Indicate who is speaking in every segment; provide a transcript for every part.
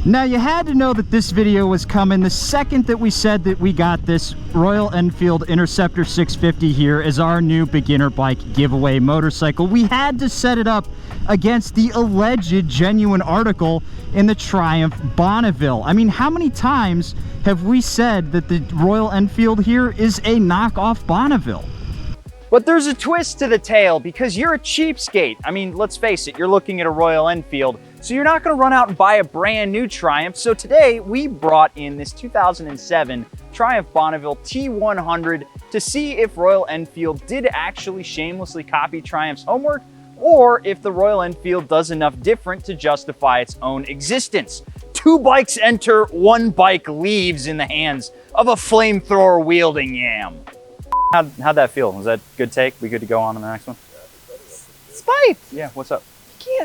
Speaker 1: Now you had to know that this video was coming the second that we said that we got this Royal Enfield Interceptor 650 here as our new beginner bike giveaway motorcycle. We had to set it up against the alleged genuine article in the Triumph Bonneville. I mean, how many times have we said that the Royal Enfield here is a knockoff Bonneville?
Speaker 2: But there's a twist to the tale because you're a cheapskate. I mean, let's face it, you're looking at a Royal Enfield, so you're not gonna run out and buy a brand new Triumph. So today we brought in this 2007 Triumph Bonneville T100 to see if Royal Enfield did actually shamelessly copy Triumph's homework, or if the Royal Enfield does enough different to justify its own existence. 2 bikes enter, 1 bike leaves in the hands of a flamethrower wielding yam. How'd that feel? Was that a good take? We good to go on to the next one?
Speaker 3: Spike!
Speaker 2: Yeah, what's up?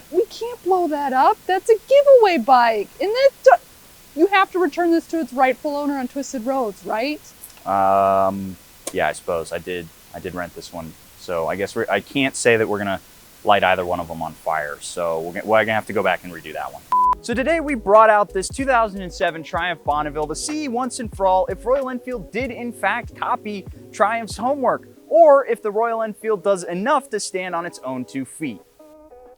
Speaker 3: We can't blow that up. That's a giveaway bike. And that you have to return this to its rightful owner on Twisted Roads, right?
Speaker 2: Yeah, I suppose I did rent this one. So I guess I can't say that we're gonna light either one of them on fire. So we're gonna have to go back and redo that one. So today we brought out this 2007 Triumph Bonneville to see once and for all if Royal Enfield did in fact copy Triumph's homework, or if the Royal Enfield does enough to stand on its own 2 feet.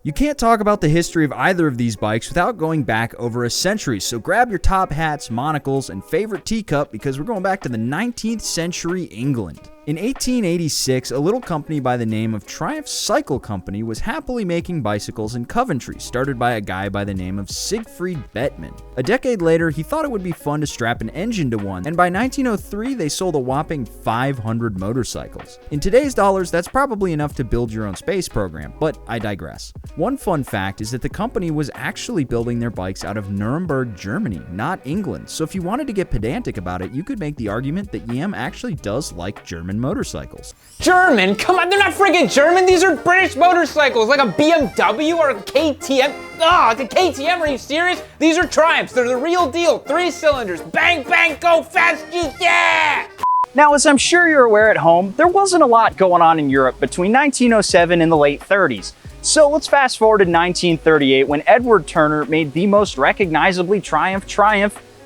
Speaker 4: You can't talk about the history of either of these bikes without going back over a century, so grab your top hats, monocles, and favorite teacup because we're going back to the 19th century England. In 1886, a little company by the name of Triumph Cycle Company was happily making bicycles in Coventry, started by a guy by the name of Siegfried Bettmann. A decade later, he thought it would be fun to strap an engine to one, and by 1903, they sold a whopping 500 motorcycles. In today's dollars, that's probably enough to build your own space program, but I digress. One fun fact is that the company was actually building their bikes out of Nuremberg, Germany, not England, so if you wanted to get pedantic about it, you could make the argument that Yam actually does like German motorcycles.
Speaker 5: German? Come on, they're not friggin' German. These are British motorcycles, like a BMW or a KTM. Like a KTM, are you serious? These are Triumphs, they're the real deal. 3 cylinders, bang, bang, go fast, yeah!
Speaker 2: Now, as I'm sure you're aware at home, there wasn't a lot going on in Europe between 1907 and the late 30s. So let's fast forward to 1938 when Edward Turner made the most recognizably Triumph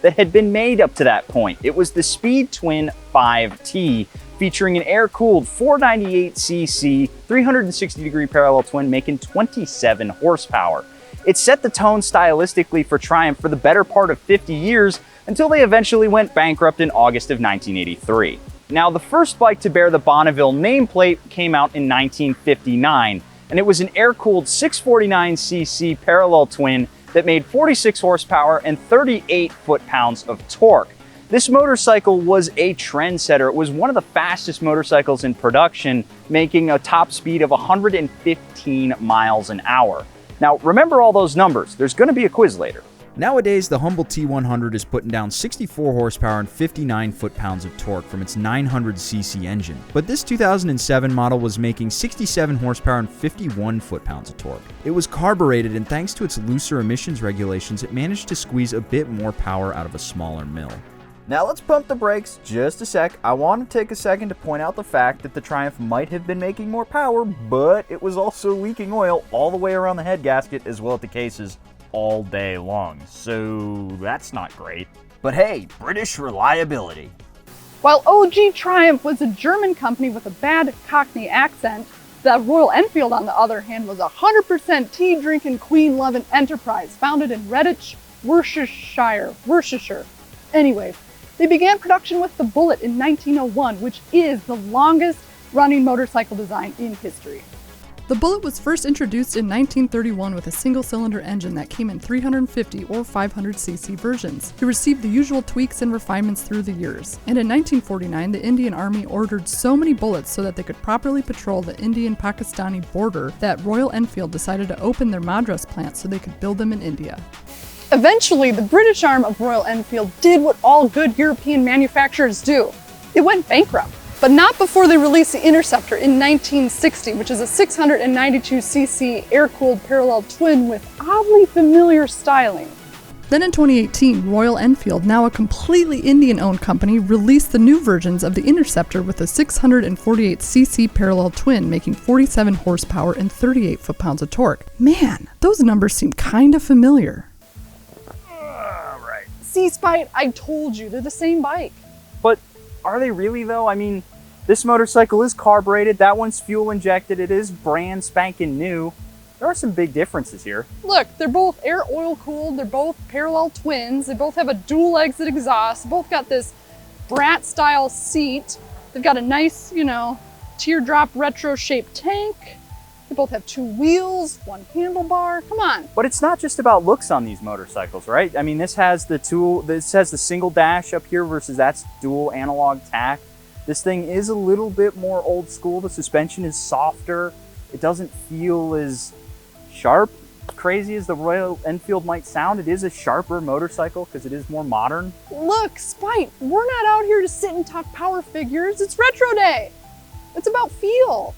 Speaker 2: that had been made up to that point. It was the Speed Twin 5T, featuring an air-cooled 498cc, 360-degree parallel twin making 27 horsepower. It set the tone stylistically for Triumph for the better part of 50 years until they eventually went bankrupt in August of 1983. Now, the first bike to bear the Bonneville nameplate came out in 1959, and it was an air-cooled 649cc parallel twin that made 46 horsepower and 38 foot-pounds of torque. This motorcycle was a trendsetter. It was one of the fastest motorcycles in production, making a top speed of 115 miles an hour. Now, remember all those numbers. There's going to be a quiz later.
Speaker 4: Nowadays, the humble T100 is putting down 64 horsepower and 59 foot-pounds of torque from its 900cc engine. But this 2007 model was making 67 horsepower and 51 foot-pounds of torque. It was carbureted, and thanks to its looser emissions regulations, it managed to squeeze a bit more power out of a smaller mill.
Speaker 1: Now let's pump the brakes just a sec. I want to take a second to point out the fact that the Triumph might have been making more power, but it was also leaking oil all the way around the head gasket as well as the cases all day long. So that's not great. But hey, British reliability.
Speaker 3: While OG Triumph was a German company with a bad Cockney accent, the Royal Enfield, on the other hand, was a 100% tea-drinking, queen-loving enterprise founded in Redditch, Worcestershire. Anyways, they began production with the Bullet in 1901, which is the longest running motorcycle design in history.
Speaker 6: The Bullet was first introduced in 1931 with a single-cylinder engine that came in 350 or 500cc versions. It received the usual tweaks and refinements through the years. And in 1949, the Indian Army ordered so many Bullets so that they could properly patrol the Indian-Pakistani border that Royal Enfield decided to open their Madras plant so they could build them in India.
Speaker 3: Eventually, the British arm of Royal Enfield did what all good European manufacturers do. It went bankrupt, but not before they released the Interceptor in 1960, which is a 692cc air-cooled parallel twin with oddly familiar styling.
Speaker 6: Then in 2018, Royal Enfield, now a completely Indian-owned company, released the new versions of the Interceptor with a 648cc parallel twin, making 47 horsepower and 38 foot-pounds of torque. Man, those numbers seem kinda familiar.
Speaker 3: See, Spite, I told you, they're the same bike.
Speaker 2: But are they really though? I mean, this motorcycle is carbureted, that one's fuel injected, it is brand spanking new. There are some big differences here.
Speaker 3: Look, they're both air oil cooled, they're both parallel twins, they both have a dual exit exhaust, they both got this brat style seat, they've got a nice, you know, teardrop retro shaped tank, they both have 2 wheels, 1 handlebar, come on.
Speaker 2: But it's not just about looks on these motorcycles, right? I mean, this has the single dash up here versus that's dual analog tack. This thing is a little bit more old school, the suspension is softer, it doesn't feel as sharp, crazy as the Royal Enfield might sound. It is a sharper motorcycle because it is more modern.
Speaker 3: Look, Spite, we're not out here to sit and talk power figures. It's retro day. It's about feel.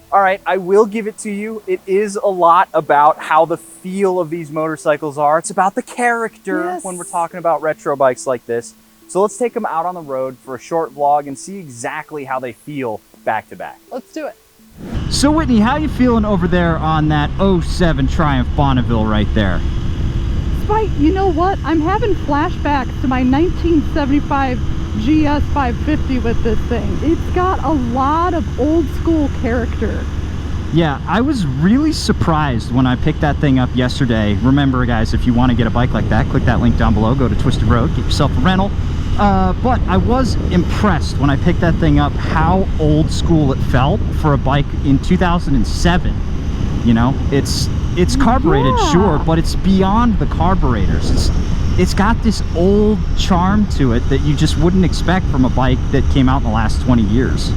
Speaker 2: All right, I will give it to you. It is a lot about how the feel of these motorcycles are. It's about the character when we're talking about retro bikes like this. So let's take them out on the road for a short vlog and see exactly how they feel back to back.
Speaker 3: Let's do it.
Speaker 1: So Whitney, how you feeling over there on that 07 Triumph Bonneville right there?
Speaker 6: Spite, you know what? I'm having flashbacks to my 1975 GS 550 with this thing. It's got a lot of old school character.
Speaker 1: Yeah, I was really surprised when I picked that thing up yesterday. Remember, guys, if you want to get a bike like that, click that link down below, go to Twisted Road, get yourself a rental. But I was impressed when I picked that thing up how old school it felt for a bike in 2007. You know, it's carbureted, sure, but it's beyond the carburetors. It's got this old charm to it that you just wouldn't expect from a bike that came out in the last 20 years.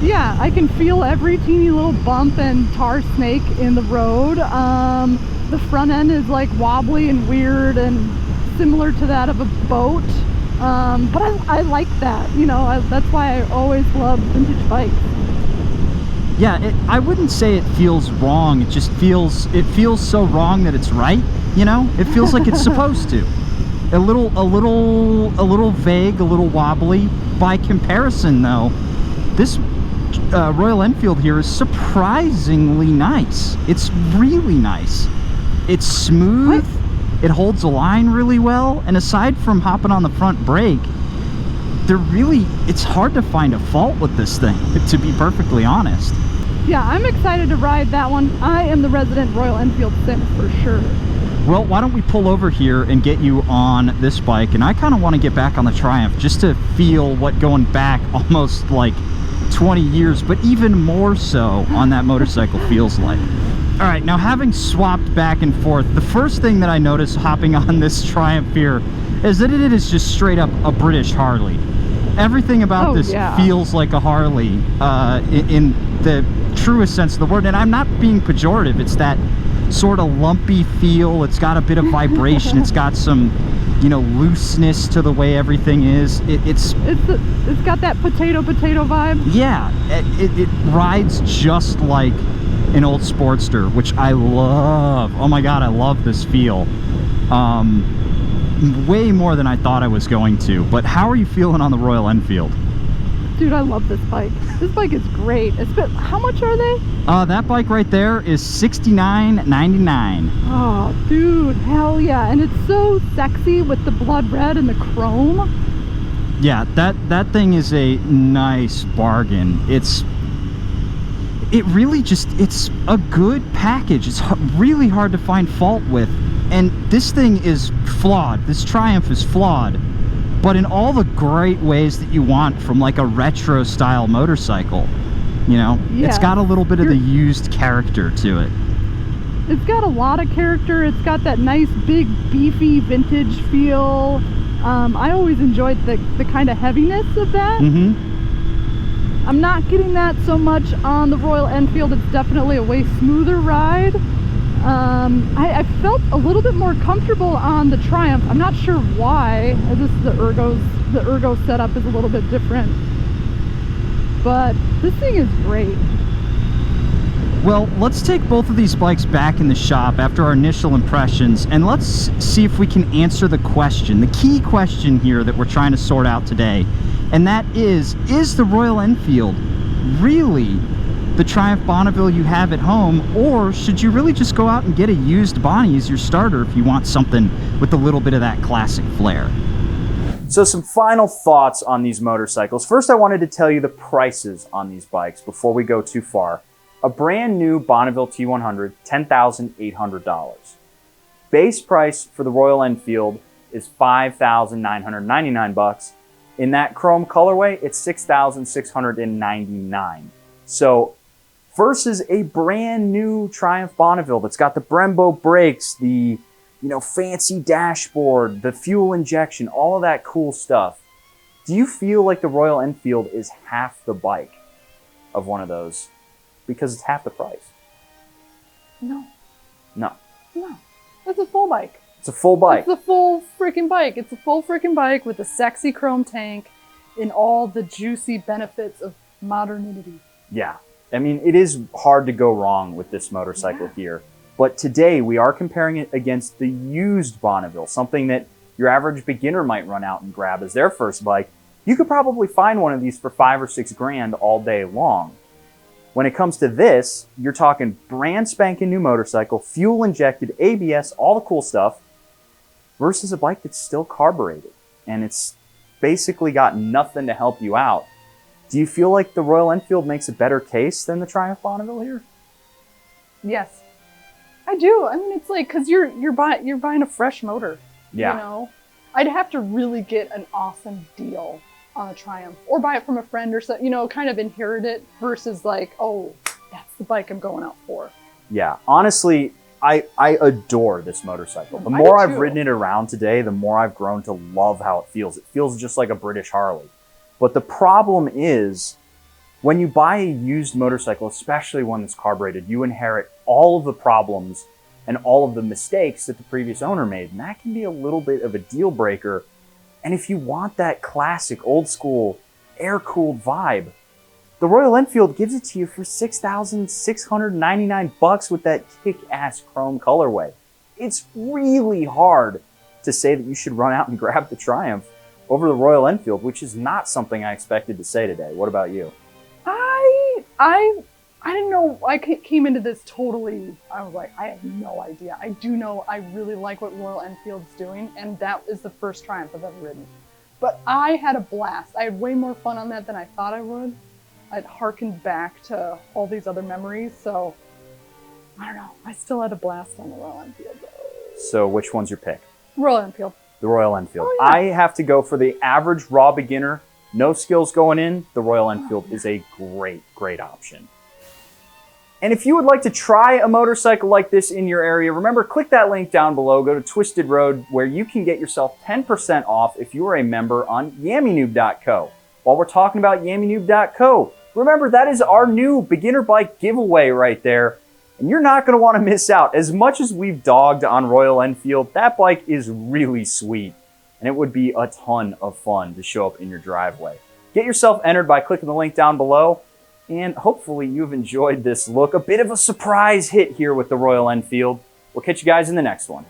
Speaker 6: Yeah, I can feel every teeny little bump and tar snake in the road. The front end is like wobbly and weird and similar to that of a boat. But I like that, you know, that's why I always love vintage bikes.
Speaker 1: Yeah, I wouldn't say it feels wrong. It just feels so wrong that it's right. You know, it feels like it's supposed to. A little vague, a little wobbly. By comparison, though, this Royal Enfield here is surprisingly nice. It's really nice. It's smooth. It holds a line really well, and aside from hopping on the front brake, it's hard to find a fault with this thing, to be perfectly honest.
Speaker 6: Yeah, I'm excited to ride that one. I am the resident Royal Enfield simp for sure.
Speaker 1: Well, why don't we pull over here and get you on this bike, and I kind of want to get back on the Triumph just to feel what going back almost like 20 years, but even more so on that motorcycle feels like. All right, now having swapped back and forth, the first thing that I noticed hopping on this Triumph here is that it is just straight up a British Harley. Everything about this feels like a Harley in the truest sense of the word, and I'm not being pejorative. It's that sort of lumpy feel. It's got a bit of vibration. It's got some, you know, looseness to the way everything is. It's
Speaker 6: got that potato vibe.
Speaker 1: Yeah, it rides just like an old Sportster, which I love. Oh my god, I love this feel. Way more than I thought I was going to. But how are you feeling on the Royal Enfield?
Speaker 6: Dude, I love this bike. This bike is great. How much are they?
Speaker 1: That bike right there is $69.99.
Speaker 6: Oh, dude, hell yeah. And it's so sexy with the blood red and the chrome.
Speaker 1: Yeah, that thing is a nice bargain. It's a good package. It's really hard to find fault with. And this thing is flawed. This Triumph is flawed, but in all the great ways that you want from like a retro style motorcycle. You know, it's got a little bit of the used character to it.
Speaker 6: It's got a lot of character. It's got that nice big beefy vintage feel. I always enjoyed the kind of heaviness of that. I'm not getting that so much on the Royal Enfield. It's definitely a way smoother ride. I felt a little bit more comfortable on the Triumph. I'm not sure why. The ergo setup is a little bit different. But this thing is great.
Speaker 1: Well, let's take both of these bikes back in the shop after our initial impressions, and let's see if we can answer the question, the key question here that we're trying to sort out today. And that is the Royal Enfield really the Triumph Bonneville you have at home, or should you really just go out and get a used Bonnie as your starter if you want something with a little bit of that classic flair.
Speaker 2: So some final thoughts on these motorcycles. First, I wanted to tell you the prices on these bikes before we go too far. A brand new Bonneville T100, $10,800. Base price for the Royal Enfield is $5,999. In that chrome colorway, it's $6,699. So versus a brand new Triumph Bonneville that's got the Brembo brakes, the fancy dashboard, the fuel injection, all of that cool stuff. Do you feel like the Royal Enfield is half the bike of one of those because it's half the price?
Speaker 3: No.
Speaker 2: No.
Speaker 3: No. It's a full bike.
Speaker 2: It's a full bike.
Speaker 3: It's a full freaking bike. It's a full freaking bike with a sexy chrome tank and all the juicy benefits of modernity.
Speaker 2: Yeah. I mean, it is hard to go wrong with this motorcycle here. But today we are comparing it against the used Bonneville, something that your average beginner might run out and grab as their first bike. You could probably find one of these for $5 or $6 grand all day long. When it comes to this, you're talking brand spanking new motorcycle, fuel injected, ABS, all the cool stuff, versus a bike that's still carbureted. And it's basically got nothing to help you out. Do you feel like the Royal Enfield makes a better case than the Triumph Bonneville here?
Speaker 3: Yes, I do. I mean, it's like, cause you're buying a fresh motor.
Speaker 2: Yeah.
Speaker 3: You know, I'd have to really get an awesome deal on a Triumph, or buy it from a friend or something. Kind of inherit it versus like, oh, that's the bike I'm going out for.
Speaker 2: Yeah, honestly, I adore this motorcycle. The more I've ridden it around today, the more I've grown to love how it feels. It feels just like a British Harley. But the problem is, when you buy a used motorcycle, especially one that's carbureted, you inherit all of the problems and all of the mistakes that the previous owner made. And that can be a little bit of a deal breaker. And if you want that classic, old school, air-cooled vibe, the Royal Enfield gives it to you for $6,699 with that kick-ass chrome colorway. It's really hard to say that you should run out and grab the Triumph over the Royal Enfield, which is not something I expected to say today. What about you?
Speaker 3: I didn't know. I came into this totally, I was like, I have no idea. I do know I really like what Royal Enfield's doing, and that is the first Triumph I've ever ridden. But I had a blast. I had way more fun on that than I thought I would. I'd harkened back to all these other memories, so I don't know. I still had a blast on the Royal Enfield.
Speaker 2: So which one's your pick?
Speaker 3: Royal Enfield.
Speaker 2: The Royal Enfield.
Speaker 3: Oh, yeah.
Speaker 2: I have to go for the average raw beginner, no skills going in. The Royal Enfield is a great, great option. And if you would like to try a motorcycle like this in your area, remember, click that link down below, go to Twisted Road, where you can get yourself 10% off if you are a member on YammyNoob.co. While we're talking about YammyNoob.co, remember, that is our new beginner bike giveaway right there, and you're not going to want to miss out. As much as we've dogged on Royal Enfield, that bike is really sweet, and it would be a ton of fun to show up in your driveway. Get yourself entered by clicking the link down below, and hopefully you've enjoyed this look. A bit of a surprise hit here with the Royal Enfield. We'll catch you guys in the next one.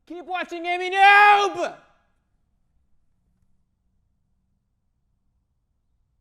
Speaker 5: Keep watching Amy Noob!